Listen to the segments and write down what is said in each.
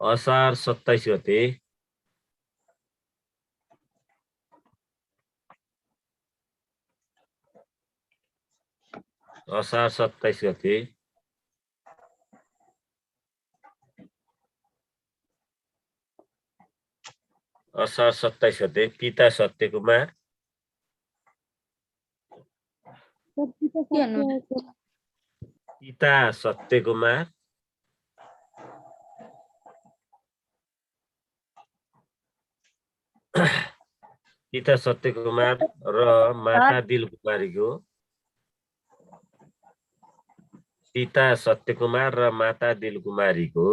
असार 27 गते असार 27 गते असार 27 गते पिता सत्यकुमार पिता सत्यकुमार पिता सत्यकुमार र माता दिलकुमारीको पिता सत्यकुमार र माता दिलकुमारीको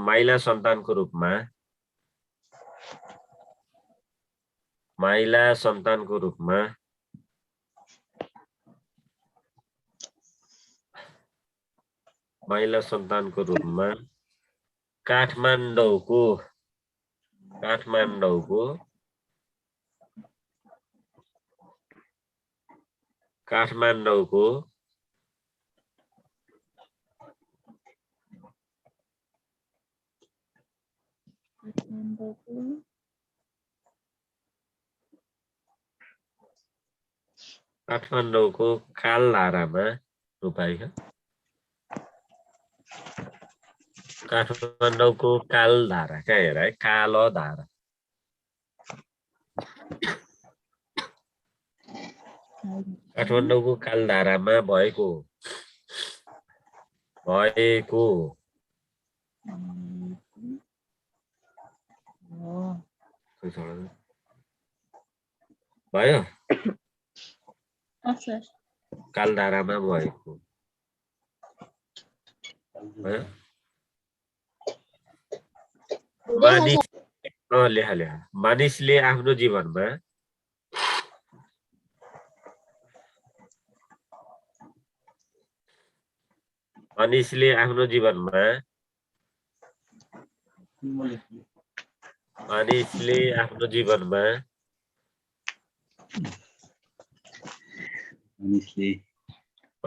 माइला सन्तानको रूपमा काठमाडौँको कालधारामा रूपाइका काठमाडौँको कालधारा कहाँ हेर है कालधारा काठमाडौँको कालधारामा भएको भयो कालधारामा भएको मानिसले आफ्नो जीवनमा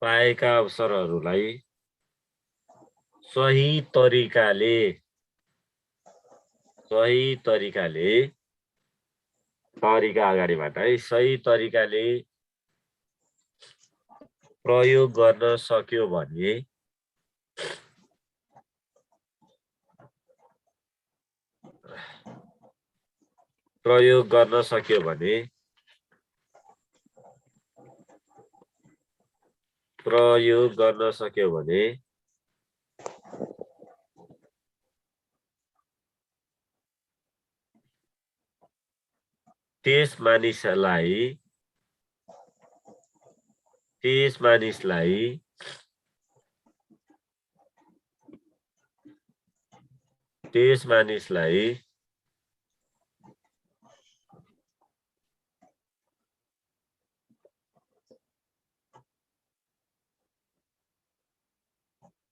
पाएका अवसरहरूलाई सही तरिकाले तरिका अगाडिबाट है सही तरिकाले प्रयोग गर्न सक्यो भने त्यस मानिसलाई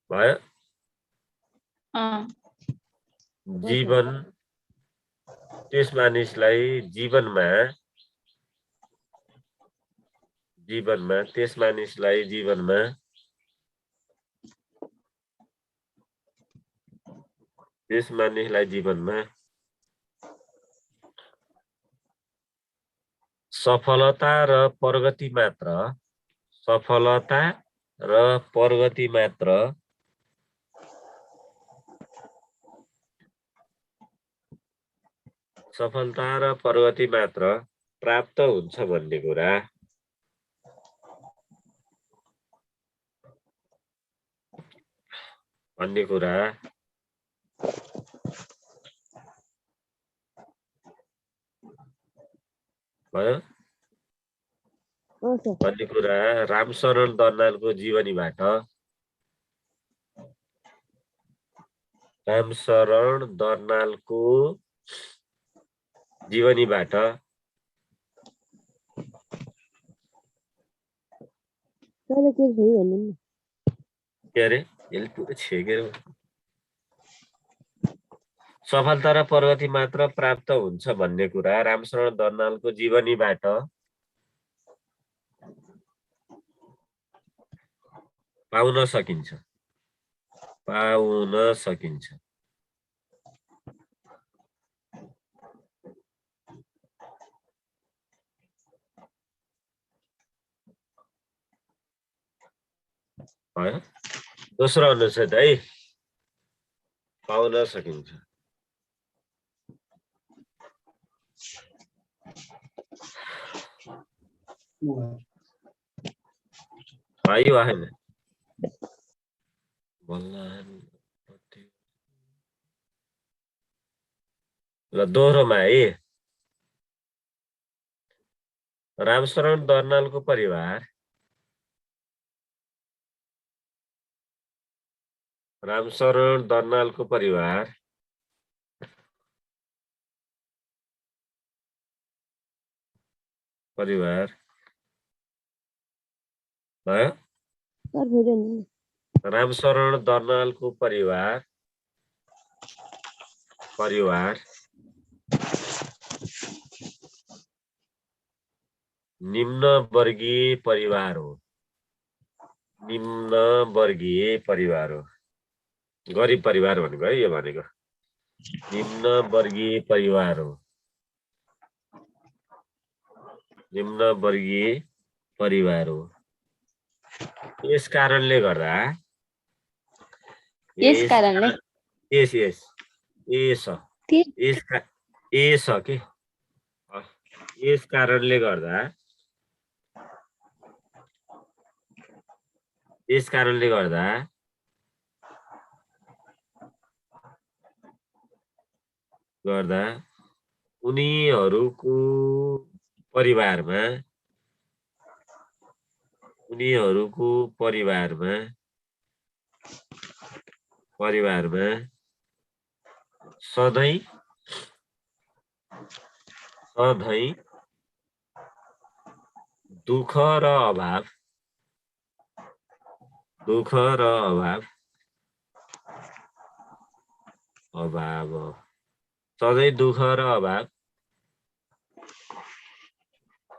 भयो त्यस मानिसलाई जीवनमा सफलता र प्रगति मात्र प्राप्त हुन्छ भन्ने कुरा भयो भन्ने कुरा रामशरण दर्नालको जीवनीबाट रामशरण दर्नालको जीवनीबाट के अरे यसले पुरै छेकेर सफलता र प्रगति मात्र प्राप्त हुन्छ भन्ने कुरा रामशरण दर्नालको जीवनीबाट पाउन सकिन्छ। भयो दोस्रो अनुच्छेद है, पाउन सकिन्छ। भयो होइन ल दोहोरोमा है, रामशरण दर्नालको परिवार भयो। रामशरण दर्नालको परिवार निम्न वर्गीय परिवार हो। गरिब परिवार भनेको है, यो भनेको निम्न वर्गीय परिवार हो। यस कारणले गर्दा यस कारणले गर्दा उनीहरूको परिवारमा सधैँ दुःख र अभाव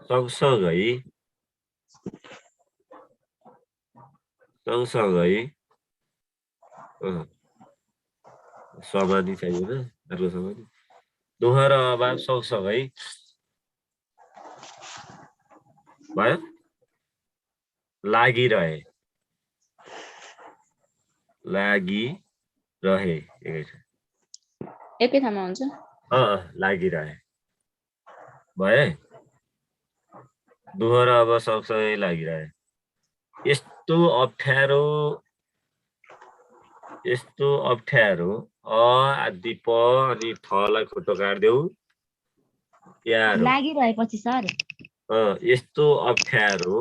सँगसँगै समानी चाहिएन, अर्को समानी दुःख र अभाव सँगसँगै भयो लागिरहे एकै ठाउँमा हुन्छ। लागिरहे भए दुःख र अभाव सँगसँगै लागिरहे। यस्तो अप्ठ्यारो अ आदि प अनि थलाई खुट्टो काट्देऊ लागिरहेपछि सर यस्तो अप्ठ्यारो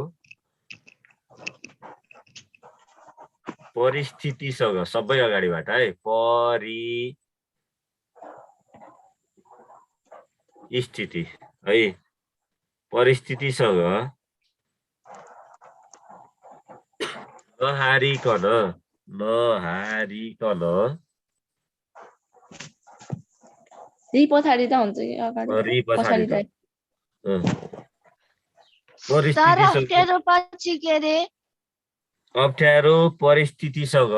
परिस्थितिसँग सबै अगाडिबाट है परिस्थितिसँग नहारिकन री पछाडि त हुन्छ कि अगाडि पछाडि त अप्ठ्यारो परिस्थितिसँग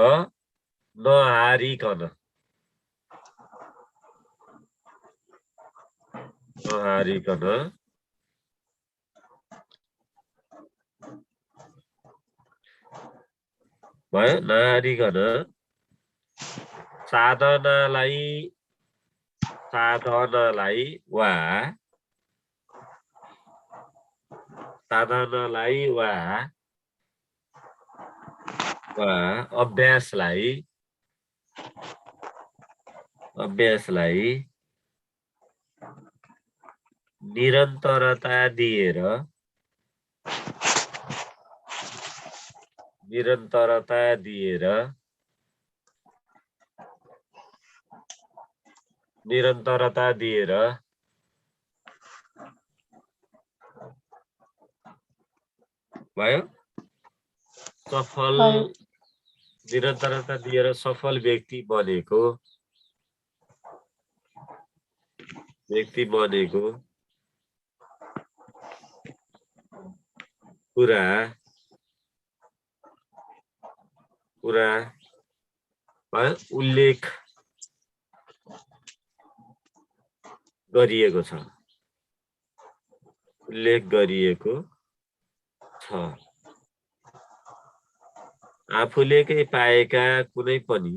नहारिकन भयो नहारिकन साधनालाई वा अभ्यासलाई निरन्तरता दिएर निरन्तरता दिएर भयो सफल भयो निरन्तरता दिएर सफल व्यक्ति बनेको कुरा उल्लेख गरिएको छ आफूले पाएका कुनै पनि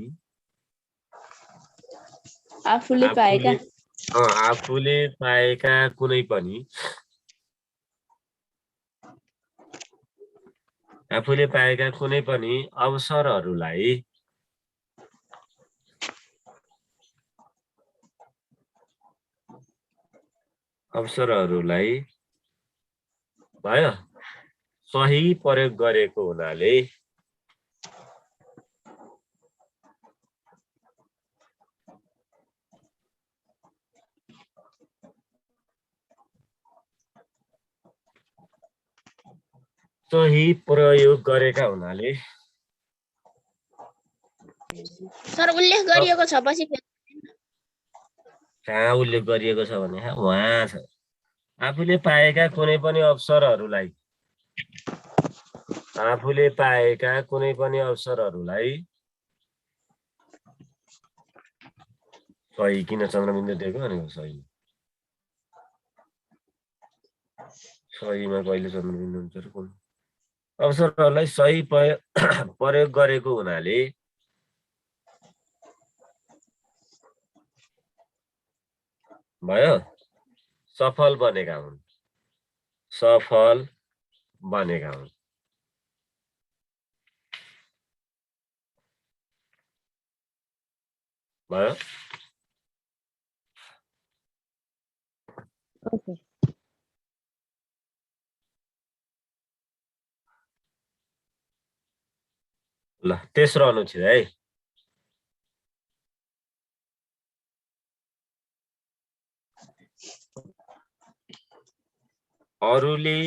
आफूले पाएका कुनै पनि अवसरहरूलाई भयो सही प्रयोग गरेको हुनाले सर उल्लेख गरिएको छ पछि कहाँ उल्लेख गरिएको छ भने वहाँ छ आफूले पाएका कुनै पनि अवसरहरूलाई सही किन चन्द्रबिन्दु दिएको भनेको सहीमा कहिले चन्द्रबिन्दु हुन्छ र कुन अवसरहरूलाई सही प्रयोग गरेको हुनाले भयो सफल बनेका हुन् भयो ल तेस्रो अनुच्छेद है अरूले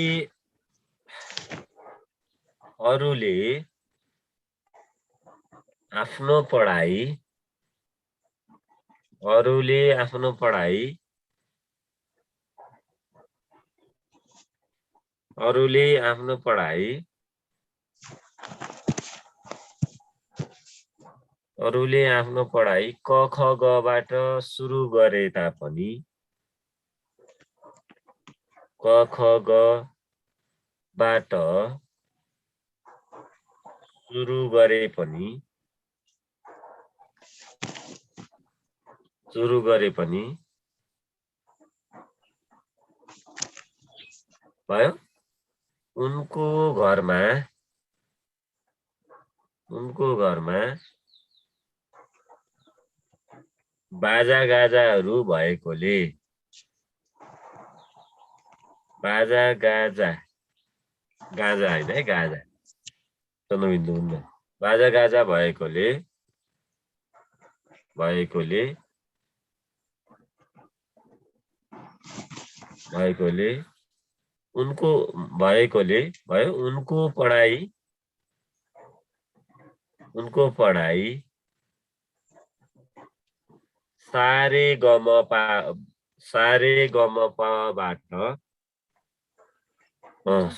आफ्नो पढाइ क ख ग बाट सुरु गरे तापनि भयो उनको घरमा बाजागाजाहरू भएकोले गाजा हैन है गाजा चन्द्रबिन्दु हुन्न बाजागाजा भएकोले उनको पढाइ सारे गमपबाट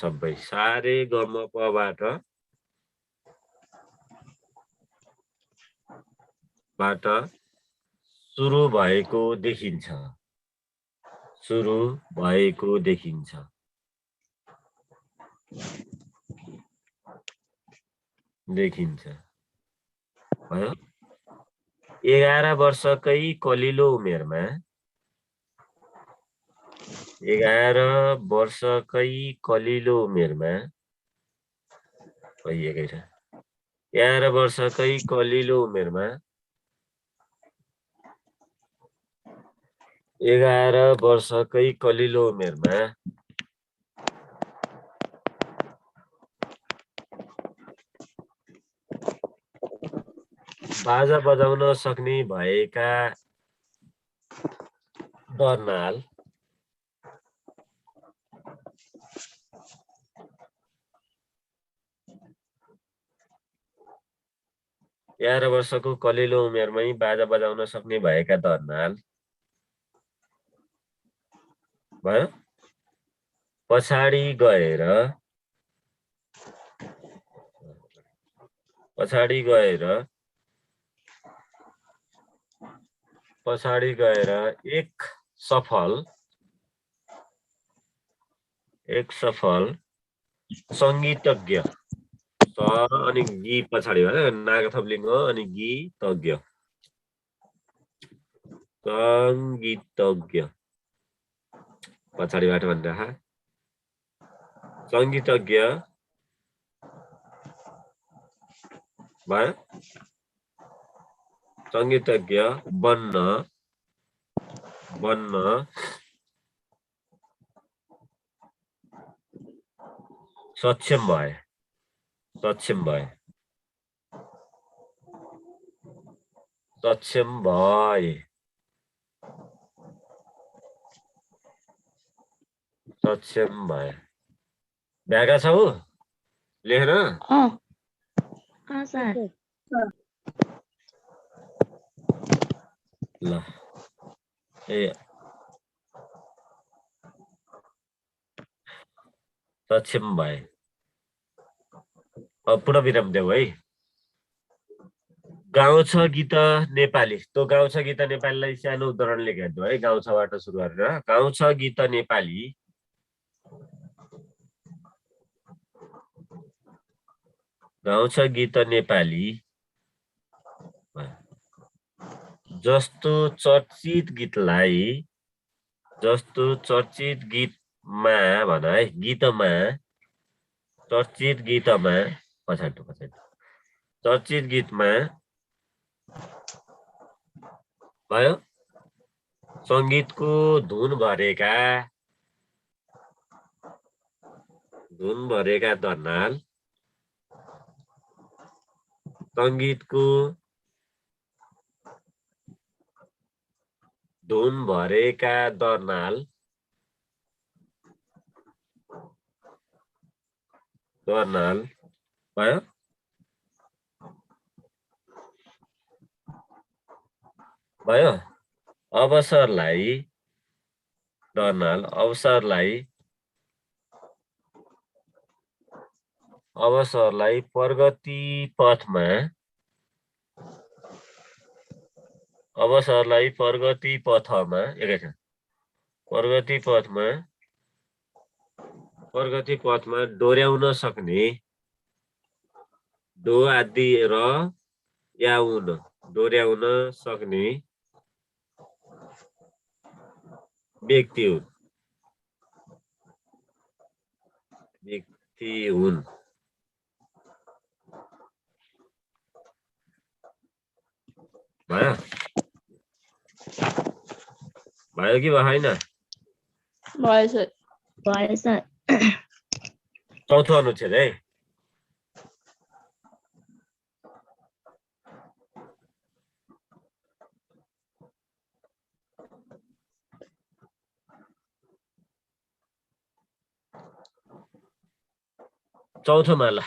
सबै सारे गमपबाट सुरु भएको देखिन्छ भयो 11 वर्षकै कलिलो उमेरमा भइएकै छ 11 वर्षकै कलिलो उमेरमा 11 वर्षकै कलिलो उमेरमा बाजा बजाउन सक्ने भएका दर्नाल 11 वर्षको कलिलो उमेरमै बाजा बजाउन सक्ने भएका दर्नाल भयो। पछाडि गएर एक सफल संगीतज्ञ अनि गी पछाडि भयो नागथप्लिङ्ग अनि गीतज्ञ संगीतज्ञ पछाडिबाट भन्दा संगीतज्ञ भयो। संगीतज्ञ बन्न सक्षम भए भ्याएका छौ लेख्न? सर ल सक्षम भए। अब पुनः विराम देऊ है। गाउँछ गीत नेपाली। तो गाउँछ गीत नेपालीलाई सानो उदाहरण लेखेको है। गाउँछबाट सुरु गरेर गाउँछ गीत नेपाली जस्तो चर्चित गीतमा भन है। चर्चित गीतमा भयो। संगीतको धुन भरेका दर्नाल संगीतको धुन भरेका दर्नाल भयो। अवसरलाई प्रगति पथमा डोर्याउन सक्ने व्यक्ति हुन्। भयो कि भएन? भयो सर। चौथो अनुच्छेद है। चौथोमा ल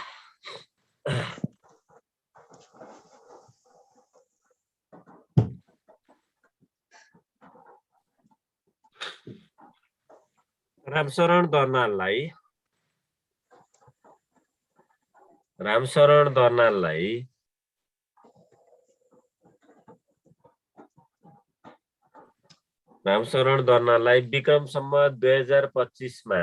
रामशरण दर्नाललाई विक्रम सम्वत 2025 मा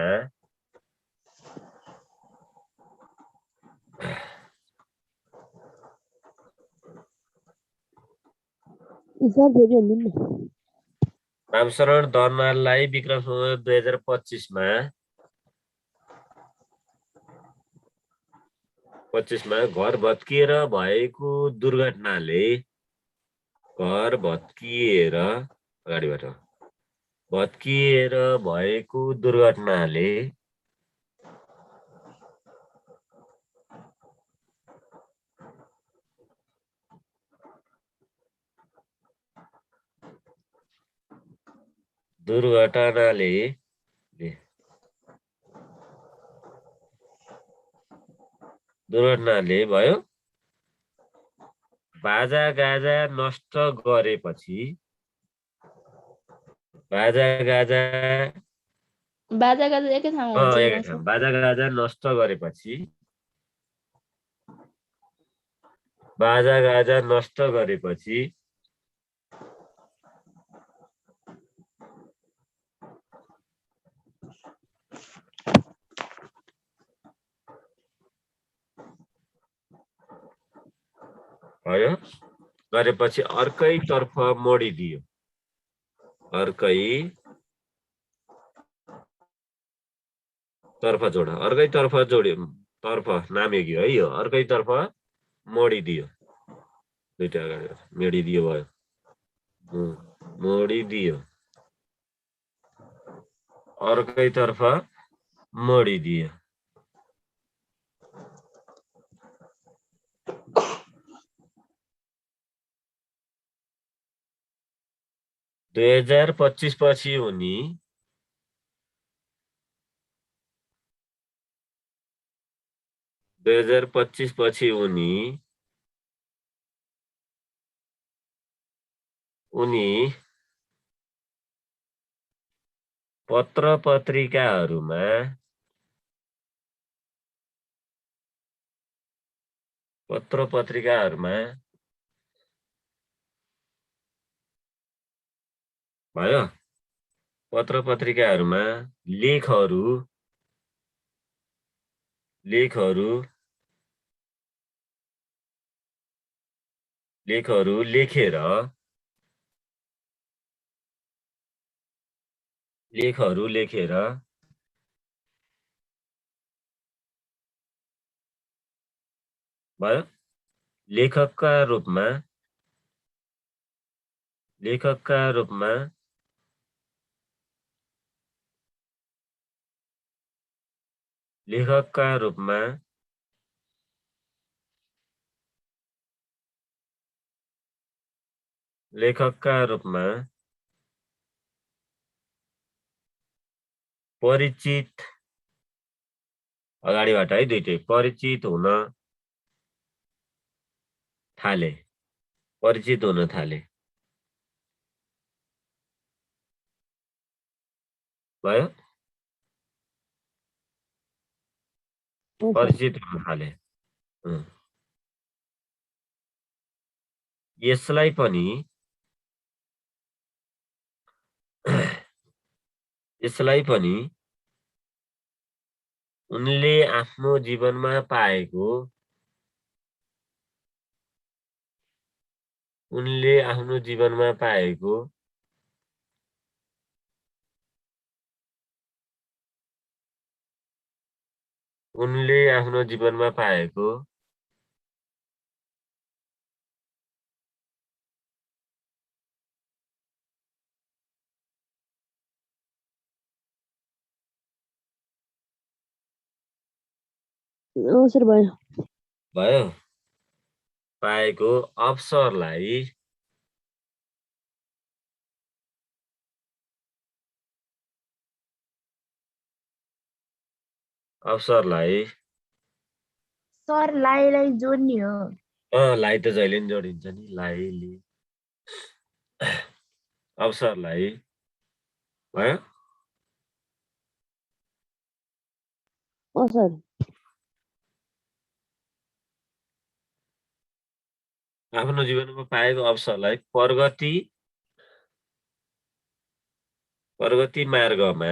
रामशरण दर्नाललाई विक्रम सम्वत 2025 मा घर भत्किएर भएको दुर्घटनाले दुर्घटनाले भयो बाजागाजा नष्ट गरेपछि बाजागाजा बाजागाजा एकै ठाउँमा हुन्छ एकै नि ठाउँ सर। बाजागाजा नष्ट गरेपछि बाजागाजा नष्ट गरेपछि भयो गरेपछि अर्कैतर्फ मोडिदियो अर्कैतर्फ जोड्यो तर्फ नामेग्यो है यो अर्कैतर्फ मोडिदियो दुईटा अगाडि मोडिदियो भयो मोडिदियो अर्कैतर्फ मोडिदियो 2025 पछि उनी 2025 पछि उनी पत्र-पत्रिकाहरूमा भयो पत्र-पत्रिकाहरूमा लेखहरू लेखेर भयो लेखकका रूपमा परिचित अगाडिबाट है दुईटै परिचित हुन थाले भयो परिचित हुन थाले यसलाई पनि उनले आफ्नो जीवनमा पाएको अवसर भयो पाएको अवसरलाई सर लाइलाई जोड्ने हो लाई त जहिले नि जोडिन्छ नि लाइले अवसरलाई भयो सर आफ्नो जीवनमा पाएको अवसरलाई प्रगति मार्गमा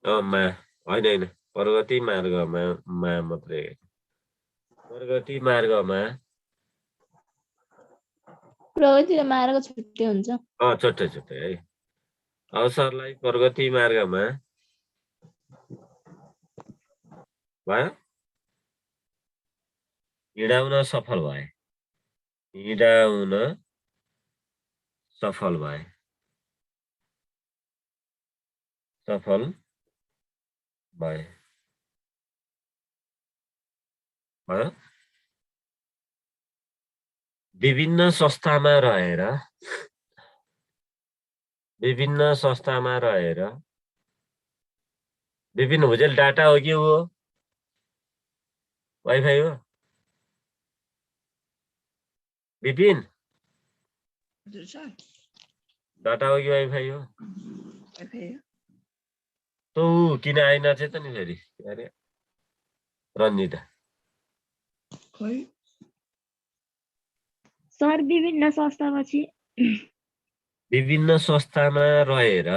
होइन प्रगति मार्गमा मात्रै प्रगति मार्गमा प्रगति र मार्ग छुट्टै हुन्छ छुट्टै है अवसरलाई प्रगति मार्गमा भयो हिँडाउन सफल भए भयो विभिन्न संस्थामा रहेर विभिन्न संस्थामा रहेर विपिन भुजेल डाटा हो कि हो वाइफाई हो विपिन हजुर सर डाटा हो कि वाइफाई हो वाइफाई हो तँ किन आइन चाहिँ त नि फेरि अरे रन्जिता खै सर विभिन्न संस्थापछि विभिन्न संस्थामा रहेर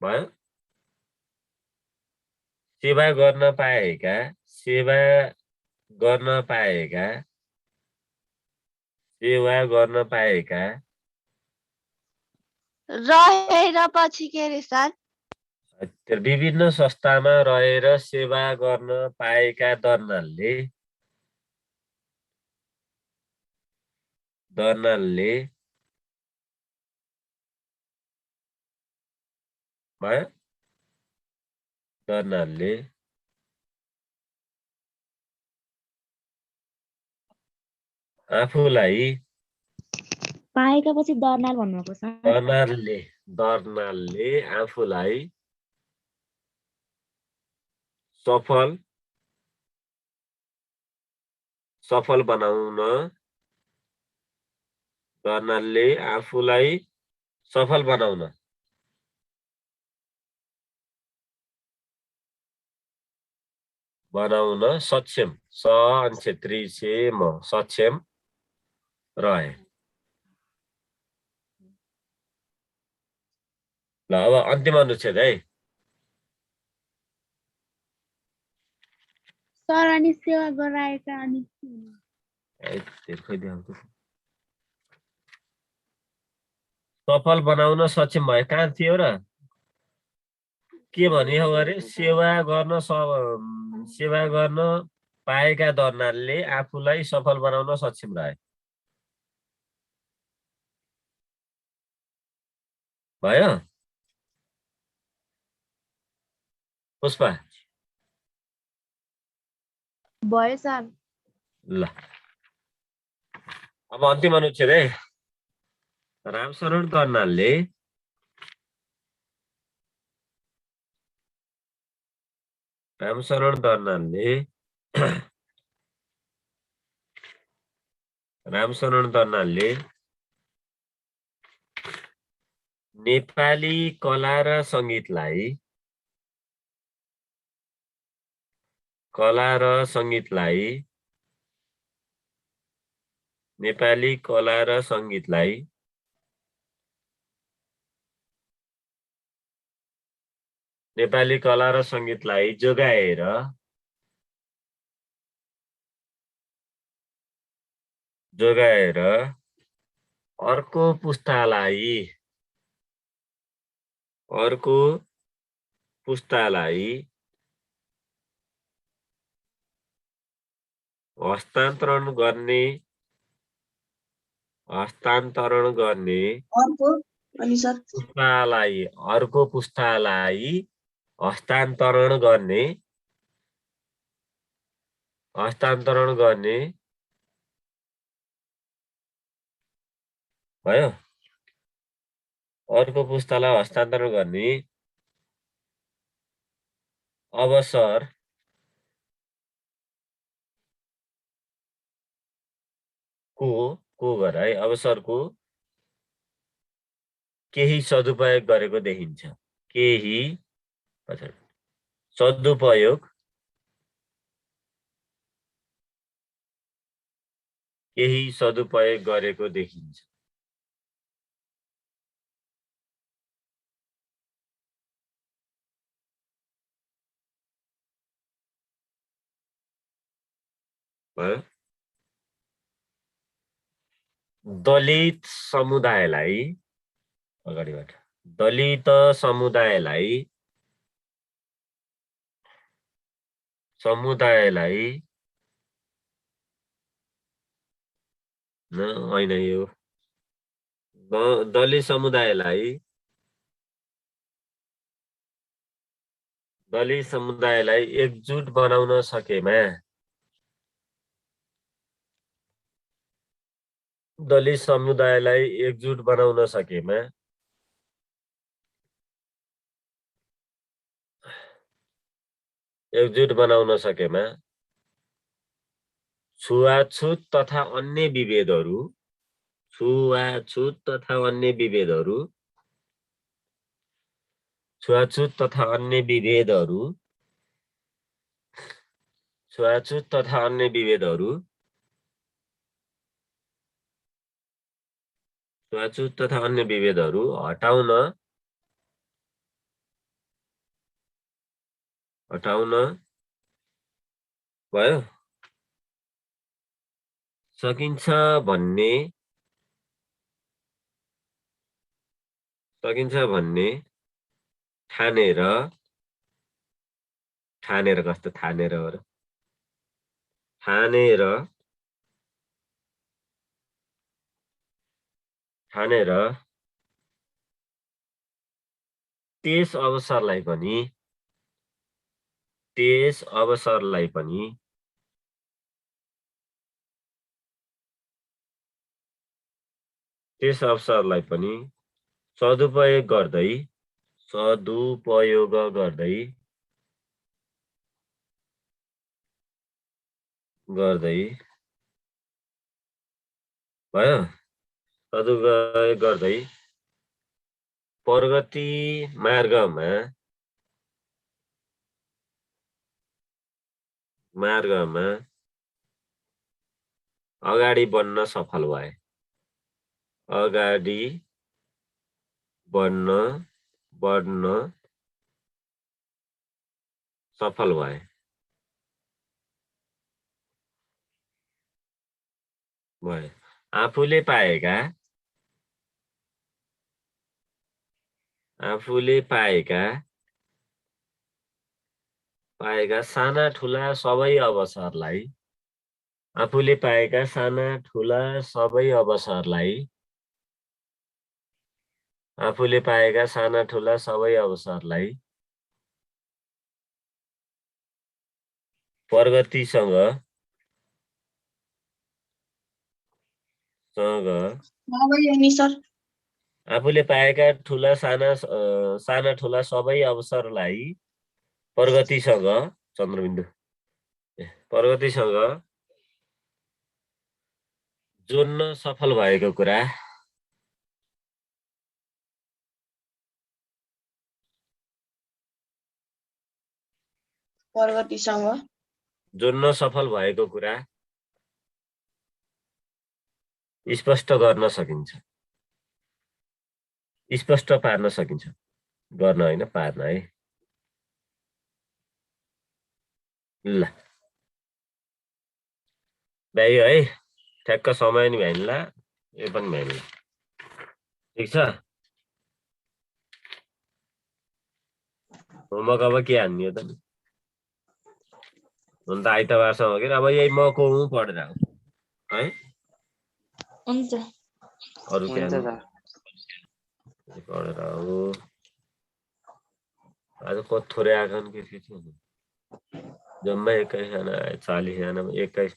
भयो सेवा गर्न पाएका सेवा गर्न पाएका रहेर पछि के रे सर विभिन्न संस्थामा रहेर सेवा गर्न पाएका दर्नालले भयो दर्नालले आफूलाई पाएका पछि दर्नाल भन्नुभएको सर दर्नालले आफूलाई सफल बनाउन दर्नालले आफूलाई सफल बनाउन सक्षम स अनि क्षेत्री से म सक्षम रहे ल अब अन्तिम अनुच्छेद है सर अनि सेवा गराएका अनि सफल बनाउन सक्षम भए कहाँ थियो र के भने हो अरे सेवा गर्न पाएका दर्नालले आफूलाई सफल बनाउन सक्षम रहे भयो पुष्पा भयो सर ल अब अन्तिम अनुच्छेद है रामशरण दर्नालले नेपाली कला र संगीतलाई जोगाएर अर्को पुस्तालाई हस्तान्तरण गर्ने अर्को पुस्तालाई हस्तान्तरण गर्ने भयो अर्को पुस्तालाई हस्तान्तरण गर्ने अवसर को गर है अवसरको केही सदुपयोग गरेको देखिन्छ केही सदुपयोग गरेको देखिन्छ भयो दलित समुदायलाई अगाडिबाट दलित समुदायलाई होइन यो दलित समुदायलाई एकजुट बनाउन सकेमा दलित समुदायलाई एकजुट बनाउन सकेमा छुवाछुत तथा अन्य विभेदहरू छुवाछुत तथा अन्य विभेदहरू हटाउन भयो सकिन्छ भन्ने ठानेर कस्तो ठानेर हो र ठानेर त्यस अवसरलाई पनि सदुपयोग गर्दै भयो सदुपयोग गर्दै प्रगति मार्गमा अगाडि बढ्न सफल भए आफूले पाएका साना ठुला सबै अवसरलाई प्रगतिसँग आफूले पाएका साना ठुला सबै अवसरलाई प्रगतिसँग जोड्न सफल भएको कुरा स्पष्ट गर्न सकिन्छ स्पष्ट पार्न सकिन्छ गर्न हैन पार्न है ल भ्याइयो है ठ्याक्क समय नि भ्याइनला यो पनि भ्याइनला ठीक छ होमवर्क अब के हान्ने हो त हुन त आइतबारसम्म के अब यही मको हुँ पढेर आऊ है हुन्छ अरु के पढेर आऊ आज कति थोरै आएछन् के थियो जम्मै 21 जना 40 जना 21